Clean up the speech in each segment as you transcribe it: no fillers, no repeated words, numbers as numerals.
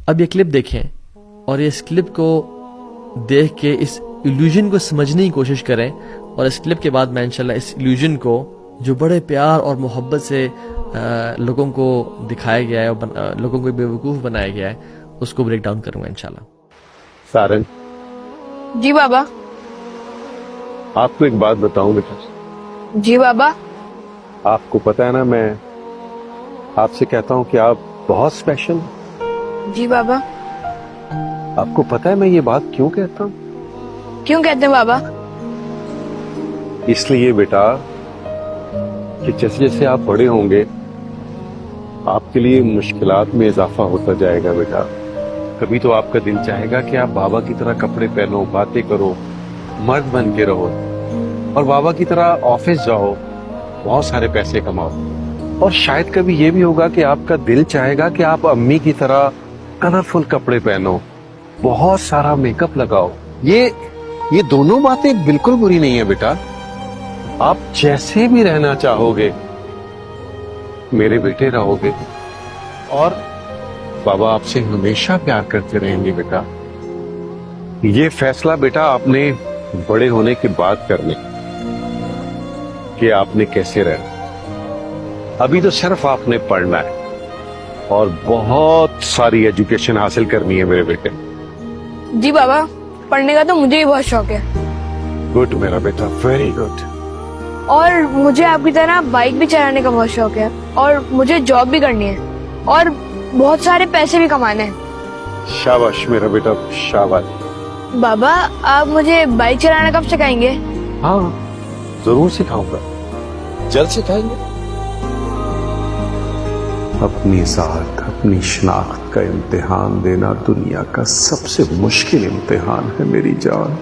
اب یہ کلپ دیکھیں اور اس کلپ کو دیکھ کے اس ایلیوژن کو سمجھنے کی کوشش کریں, اور اس کلپ کے بعد میں انشاءاللہ اس ایلیوژن کو جو بڑے پیار اور محبت سے لوگوں کو دکھایا گیا ہے اور لوگوں کو بے وقوف بنایا گیا ہے, اس کو بریک ڈاؤن کروں گا انشاءاللہ. سارن, جی بابا. آپ کو ایک بات بتاؤں بیٹا. جی بابا. آپ کو پتا ہے نا, میں آپ سے کہتا ہوں کہ آپ بہت اسپیشل. جی بابا. آپ کو پتا ہے میں یہ بات کیوں کہتا ہوں؟ کیوں کہتے ہیں بابا؟ اس لیے بیٹا کہ جیسے جیسے آپ بڑے ہوں گے آپ کے لیے مشکلات میں اضافہ ہوتا جائے گا بیٹا. کبھی تو آپ کا دل چاہے گا کہ آپ بابا کی طرح کپڑے پہنو, باتیں کرو, مرد بن کے رہو, اور بابا کی طرح آفس جاؤ, بہت سارے پیسے کماؤ. اور شاید کبھی یہ بھی ہوگا کہ آپ کا دل چاہے گا کہ آپ امی کی طرح کلرفل کپڑے پہنو, بہت سارا میک اپ لگاؤ. یہ دونوں باتیں بالکل بری نہیں ہے بیٹا. آپ جیسے بھی رہنا چاہو گے میرے بیٹے رہو گے, اور بابا آپ سے ہمیشہ پیار کرتے رہیں گے بیٹا. یہ فیصلہ بیٹا آپ نے بڑے ہونے کے بعد کرنے کہ آپ نے کیسے رہنا. ابھی تو صرف آپ نے پڑھنا ہے اور بہت ساری ایجوکیشن حاصل کرنی ہے میرے بیٹے. جی بابا, پڑھنے کا تو مجھے بھی بہت شوق ہے. گڈ میرا بیٹا, ویری گڈ. اور مجھے آپ کی طرح بائک بھی چلانے کا بہت شوق ہے, اور مجھے جاب بھی کرنی ہے, اور بہت سارے پیسے بھی کمانے ہیں. شاباش میرا بیٹا, شاباش. بابا, آپ مجھے بائک چلانا کب سکھائیں گے؟ ہاں ضرور سکھاؤں گا, جلد سکھائیں گے. اپنی ذات, اپنی شناخت کا امتحان دینا دنیا کا سب سے مشکل امتحان ہے میری جان,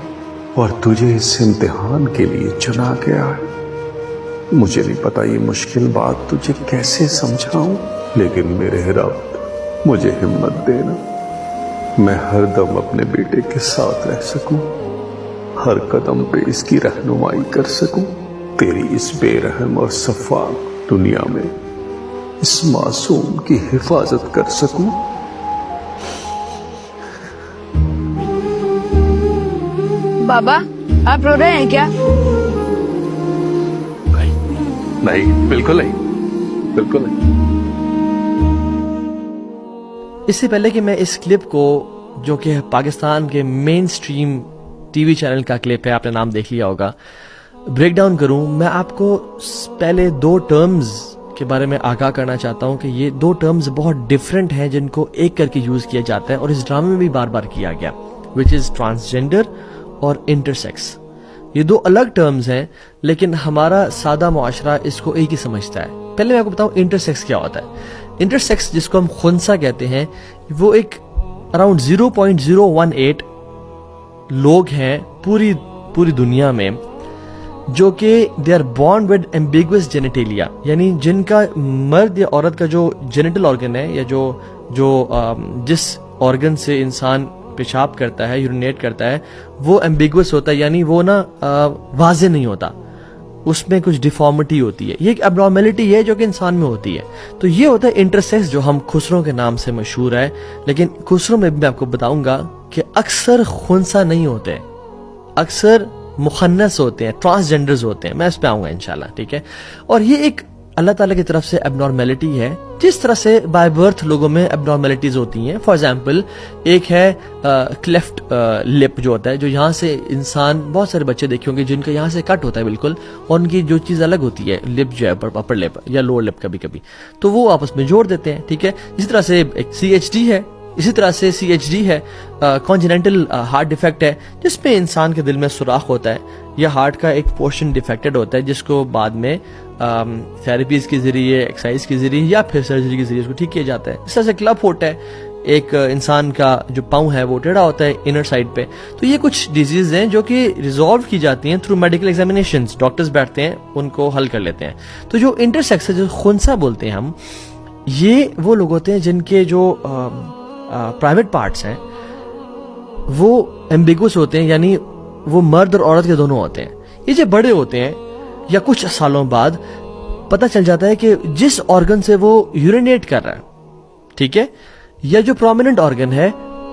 اور تجھے اس امتحان کے لیے چنا گیا ہے. مجھے نہیں پتا یہ مشکل بات تجھے کیسے سمجھاؤں, لیکن میرے رب مجھے ہمت دینا, میں ہر دم اپنے بیٹے کے ساتھ رہ سکوں, ہر قدم پہ اس کی رہنمائی کر سکوں, تیری اس بے رحم اور شفاف دنیا میں اس معصوم کی حفاظت کر سکوں. بابا, آپ رو رہے ہیں کیا؟ نہیں, بالکل نہیں, بالکل نہیں. اس سے پہلے کہ میں اس کلپ کو, جو کہ پاکستان کے مین سٹریم ٹی وی چینل کا کلپ ہے, آپ نے نام دیکھ لیا ہوگا, بریک ڈاؤن کروں, میں آپ کو پہلے 2 ٹرمز کے بارے میں آگاہ کرنا چاہتا ہوں کہ یہ 2 ٹرمز بہت ڈیفرنٹ ہیں جن کو ایک کر کے یوز کیا جاتا ہے, اور اس ڈرامے میں بھی بار بار کیا گیا, وچ از ٹرانسجینڈر اور انٹرسیکس. یہ 2 الگ ٹرمز ہیں, لیکن ہمارا سادہ معاشرہ اس کو ایک ہی سمجھتا ہے. پہلے میں آپ کو بتاؤں انٹرسیکس کیا ہوتا ہے. انٹرسیکس, جس کو ہم خنثی کہتے ہیں, وہ ایک اراؤنڈ 0.018 لوگ ہیں پوری دنیا میں جو کہ they are born with ambiguous genitalia, یعنی جن کا مرد یا عورت کا جو جینیٹل آرگن ہے, یا جو جس آرگن سے انسان پیشاب کرتا ہے, یورینیٹ کرتا ہے, وہ ایمبیگوس ہوتا ہے, یعنی وہ نا واضح نہیں ہوتا, اس میں کچھ ڈیفارمٹی ہوتی ہے. یہ ایک اب نارملٹی ہے جو کہ انسان میں ہوتی ہے. تو یہ ہوتا ہے انٹرسیکس, جو ہم خسروں کے نام سے مشہور ہے. لیکن خسروں میں بھی میں آپ کو بتاؤں گا کہ اکثر خنثی نہیں ہوتے, اکثر مخنث ہوتے ہیں, ٹرانسجینڈرز ہوتے ہیں. میں اس پہ آؤں گا انشاءاللہ, ٹھیک ہے. اور یہ ایک اللہ تعالیٰ کی طرف سے اب نارملٹی ہے, جس طرح سے بائی برتھ لوگوں میں اب نارملٹیز ہوتی ہیں. فار ایگزامپل, ایک ہے کلیفٹ لپ جو ہوتا ہے, جو یہاں سے انسان, بہت سارے بچے دیکھے ہوں گے جن کا یہاں سے کٹ ہوتا ہے بالکل, اور ان کی جو چیز الگ ہوتی ہے, لپ جو ہے اپر لپ یا لوور لپ کبھی کبھی, تو وہ آپس میں جوڑ دیتے ہیں, ٹھیک ہے. اسی طرح سے ایک CHD ہے, اسی طرح سے CHD ہے, کانجنٹل ہارٹ ڈیفیکٹ ہے, جس میں انسان کے دل میں سوراخ ہوتا ہے, یا ہارٹ کا ایک پورشن ڈیفیکٹڈ ہوتا ہے, جس کو بعد میں تھراپیز کے ذریعے, ایکسرسائز کے ذریعے, یا پھر سرجری کے ذریعے اس کو ٹھیک کیا جاتا ہے. اس طرح سے کلب فوٹ ہے, ایک انسان کا جو پاؤں ہے وہ ٹیڑھا ہوتا ہے انر سائڈ پہ. تو یہ کچھ ڈیزیز ہیں جو کہ ریزالو کی جاتی ہیں تھرو میڈیکل ایگزامینیشنز, ڈاکٹرز بیٹھتے ہیں, ان کو حل کر لیتے ہیں. تو جو انٹرسیکس ہے, جو خنثی بولتے ہیں ہم, یہ وہ لوگ ہوتے ہیں جن کے جو پرائیویٹ پارٹس ہیں وہ ایمبیگوس ہوتے ہیں, یعنی وہ مرد اور عورت کے دونوں ہوتے ہیں. یہ جو بڑے ہوتے ہیں یا کچھ سالوں بعد پتہ چل جاتا ہے کہ جس آرگن سے وہ یورینیٹ کر رہا ہے, ٹھیک ہے, یا جو پرومیننٹ آرگن ہے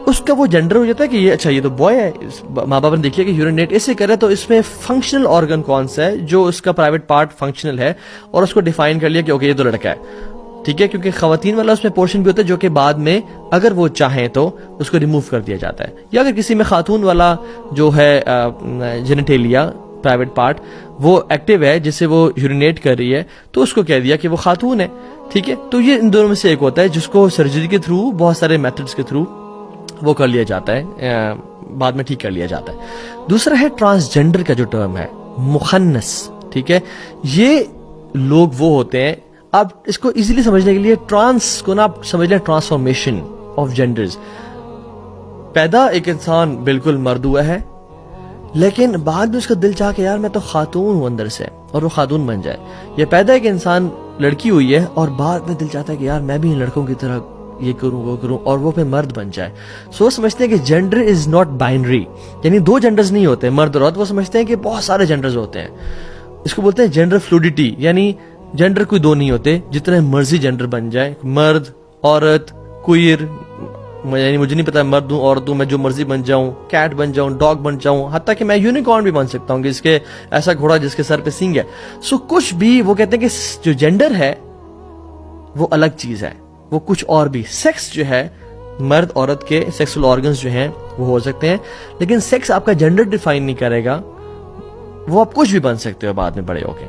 اس کا وہ جینڈر ہو جاتا ہے کہ یہ اچھا یہ تو بوائے ہے. ماں باپ نے دیکھ لیا کہ یورینیٹ اسے کرے تو اس میں فنکشنل آرگن کون سا ہے جو اس کا پرائیویٹ پارٹ فنکشنل ہے, اور اس کو ڈیفائن کر لیا کہ اوکے یہ تو لڑکا ہے, ٹھیک ہے, کیونکہ خواتین والا اس میں پورشن بھی ہوتا ہے جو کہ بعد میں اگر وہ چاہیں تو اس کو ریموو کر دیا جاتا ہے. یا اگر کسی میں خاتون والا جو ہے جینیٹیلیا پرائیویٹ پارٹ وہ ایکٹیو ہے جس سے وہ یورینیٹ کر رہی ہے تو اس کو کہہ دیا کہ وہ خاتون ہے, ٹھیک ہے. تو یہ ان دونوں میں سے ایک ہوتا ہے جس کو سرجری کے تھرو بہت سارے میتھڈز کے تھرو وہ کر لیا جاتا ہے, بعد میں ٹھیک کر لیا جاتا ہے. دوسرا ہے ٹرانسجینڈر کا جو ٹرم ہے, مخنث, ٹھیک ہے. یہ لوگ وہ ہوتے ہیں, آپ اس کو ایزیلی سمجھنے کے لیے ٹرانس کو نا آپ سمجھ لیں ٹرانسفارمیشن آف جینڈرز. پیدا ایک انسان بالکل مرد ہوا ہے, لیکن بعد میں اس کا دل چاہ کہ یار میں تو خاتون ہوں اندر سے, اور وہ خاتون بن جائے. یا پیدا ایک انسان لڑکی ہوئی ہے اور بعد میں دل چاہتا ہے کہ یار میں بھی ان لڑکوں کی طرح یہ کروں وہ کروں, اور وہ پھر مرد بن جائے. سو سمجھتے ہیں کہ جینڈر از ناٹ بائنری, یعنی دو جینڈرز نہیں ہوتے مرد اور عورت. وہ سمجھتے ہیں کہ بہت سارے جینڈرز ہوتے ہیں. اس کو بولتے ہیں جینڈر فلوڈیٹی, یعنی جینڈر کوئی دو نہیں ہوتے, جتنے مرضی جینڈر بن جائے, مرد عورت کوئر, یعنی مجھے نہیں پتا مرد ہوں عورت ہوں, میں جو مرضی بن جاؤں, کیٹ بن جاؤں, ڈاگ بن جاؤں, حتیٰ کہ میں یونیکارن بھی بن سکتا ہوں کہ اس کے ایسا گھوڑا جس کے سر پہ سینگ ہے. سو کچھ بھی وہ کہتے ہیں کہ جو جینڈر ہے وہ الگ چیز ہے, وہ کچھ اور بھی. سیکس جو ہے مرد عورت کے سیکسول آرگنز جو ہیں وہ ہو سکتے ہیں, لیکن سیکس آپ کا جینڈر ڈیفائن نہیں کرے گا. وہ آپ کچھ بھی بن سکتے ہو بعد میں بڑے ہو کے.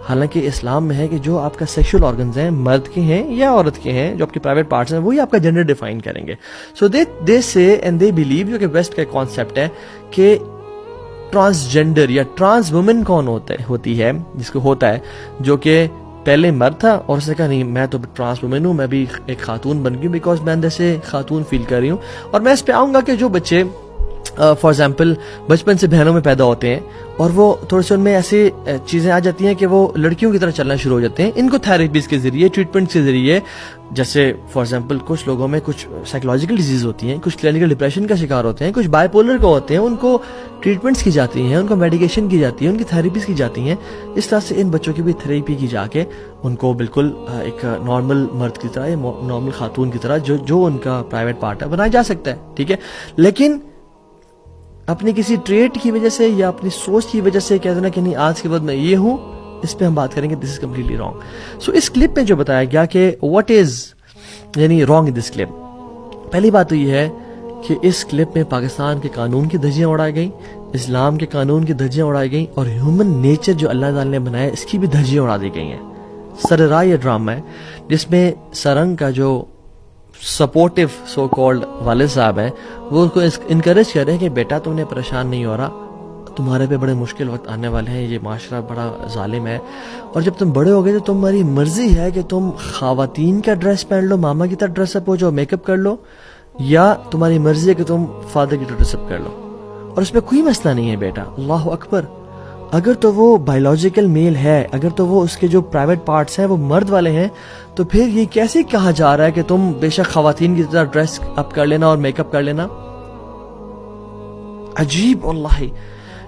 حالانکہ اسلام میں ہے کہ جو آپ کا سیکشول آرگنز ہیں مرد کے ہیں یا عورت کے ہیں, جو آپ کے پرائیویٹ پارٹس ہیں, وہی آپ کا جینڈر ڈیفائن کریں گے. سو دے سے اینڈ دے بلیو, جو کہ ویسٹ کا کانسیپٹ ہے کہ ٹرانسجینڈر یا ٹرانس وومن کون ہوتی ہے, جس کو ہوتا ہے جو کہ پہلے مرد تھا اور اس نے کہا نہیں میں تو ٹرانس وومن ہوں, میں بھی ایک خاتون بن گئی بیکاز میں اندر سے خاتون فیل کر رہی ہوں. اور میں اس پہ آؤں گا کہ جو بچے فار ایگزامپل بچپن سے بہنوں میں پیدا ہوتے ہیں اور وہ تھوڑے سے ان میں ایسی چیزیں آ جاتی ہیں کہ وہ لڑکیوں کی طرح چلنا شروع ہو جاتے ہیں, ان کو تھراپیز کے ذریعے, ٹریٹمنٹ کے ذریعے, جیسے فار ایگزامپل کچھ لوگوں میں کچھ سائیکولوجیکل ڈیزیز ہوتی ہیں, کچھ کلینکل ڈپریشن کا شکار ہوتے ہیں, کچھ بائی پولر کو ہوتے ہیں, ان کو ٹریٹمنٹس کی جاتی ہیں, ان کو میڈیکیشن کی جاتی ہے, ان کی تھراپیز کی جاتی ہیں. اس طرح سے ان بچوں کی بھی تھراپی کی جا کے ان کو بالکل ایک نارمل مرد کی طرح یا نارمل خاتون کی طرح جو ان کا پرائیویٹ پارٹ ہے بنایا جا سکتا ہے, ٹھیک ہے. لیکن اپنی کسی ٹریٹ کی وجہ سے یا اپنی سوچ کی وجہ سے کہتے ہیں کہ نہیں آج کے بعد میں یہ ہوں, اس پہ ہم بات کریں گے. This is completely wrong. So اس کلپ میں جو بتایا گیا کہ واٹ از یعنی رانگ ان دس کلپ, پہلی بات تو یہ ہے کہ اس کلپ میں پاکستان کے قانون کی دھجیاں اڑائی گئیں, اسلام کے قانون کی دھجیاں اڑائی گئیں, اور ہیومن نیچر جو اللہ تعالی نے بنایا اس کی بھی دھجیاں اڑا دی گئی ہیں. سرراہ یہ ڈرامہ ہے جس میں سرنگ کا جو سپورٹو سو کالڈ والد صاحب ہیں وہ اس کو انکریج کر رہے ہیں کہ بیٹا تم نے پریشان نہیں ہو رہا, تمہارے پہ بڑے مشکل وقت آنے والے ہیں, یہ معاشرہ بڑا ظالم ہے, اور جب تم بڑے ہو گئے تو تمہاری مرضی ہے کہ تم خواتین کا ڈریس پہن لو, ماما کی طرح ڈریس اپ ہو جاؤ, میک اپ کر لو, یا تمہاری مرضی ہے کہ تم فادر کی طرح ڈریس اپ کر لو, اور اس میں کوئی مسئلہ نہیں ہے بیٹا. اللہ اکبر. اگر تو وہ بایولوجیکل میل ہے, اگر تو وہ اس کے جو پرائیویٹ پارٹس ہیں وہ مرد والے ہیں, تو پھر یہ کیسے کہا جا رہا ہے کہ تم بے شک خواتین کی طرح ڈریس اپ کر لینا اور میک اپ کر لینا. عجیب واللہ.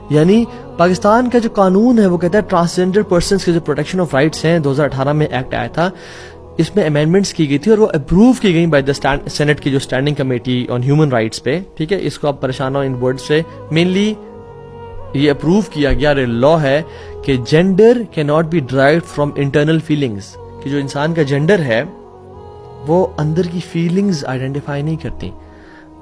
یعنی پاکستان کا جو قانون ہے وہ کہتا ہے ٹرانسجینڈر پرسنز کے جو پروٹیکشن آف رائٹس ہیں 2018 میں ایکٹ آیا تھا, اس میں امینڈمنٹس کی گئی تھی اور وہ اپروو کی گئی بائی دا سینٹ کی جو standing committee on human rights پہ, ٹھیک ہے. اس کو آپ پریشان ہو ان ورڈ سے, مینلی یہ اپروو کیا گیا لا ہے کہ جینڈر کی not be derived from internal feelings, کہ جو انسان کا جینڈر ہے وہ اندر کی فیلنگز آئیڈینٹیفائی نہیں کرتی,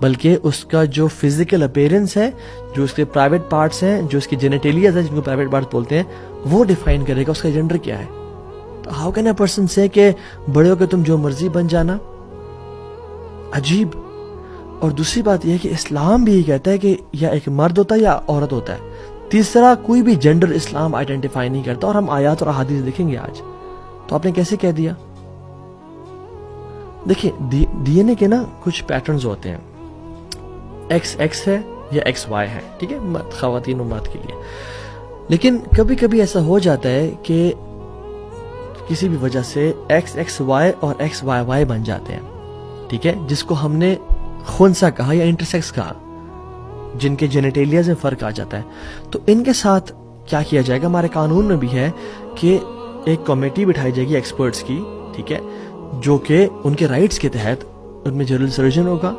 بلکہ اس کا جو فزیکل اپیرنس ہے, جو اس کے پرائیویٹ پارٹس ہیں, جو اس کی جینیٹیلیاز ہیں جن کو پرائیویٹ پارٹس بولتے ہیں, وہ ڈیفائن کرے گا اس کا جینڈر کیا ہے. تو ہاؤ کین اے پرسن سے کہ بڑے ہو کے تم جو مرضی بن جانا, عجیب. اور دوسری بات یہ ہے کہ اسلام بھی یہ کہتا ہے کہ یا ایک مرد ہوتا ہے یا عورت ہوتا ہے, تیسرا کوئی بھی جینڈر اسلام آئیڈینٹیفائی نہیں کرتا. اور ہم آیات اور احادیث دیکھیں گے آج. تو آپ نے کیسے کہہ دیا؟ دیکھیں ڈی این اے کے نا کچھ پیٹرنز ہوتے ہیں, ایکس ایکس ہے یا ایکس وائی ہے, ٹھیک ہے, خواتین و مرد کے لیے. لیکن کبھی کبھی ایسا ہو جاتا ہے کہ کسی بھی وجہ سے ایکس ایکس وائی اور ایکس وائی وائی بن جاتے ہیں, ٹھیک ہے, جس کو ہم نے خنثی کہا یا انٹرسیکس کہا, جن کے جینیٹیلیاز میں فرق آ جاتا ہے. تو ان کے ساتھ کیا کیا جائے گا؟ ہمارے قانون میں بھی ہے کہ ایک کمیٹی بٹھائی جائے گی ایکسپرٹس کی, ٹھیک ہے, جو کہ ان کے رائٹس کے تحت ان میں جنرل سرجن ہوگا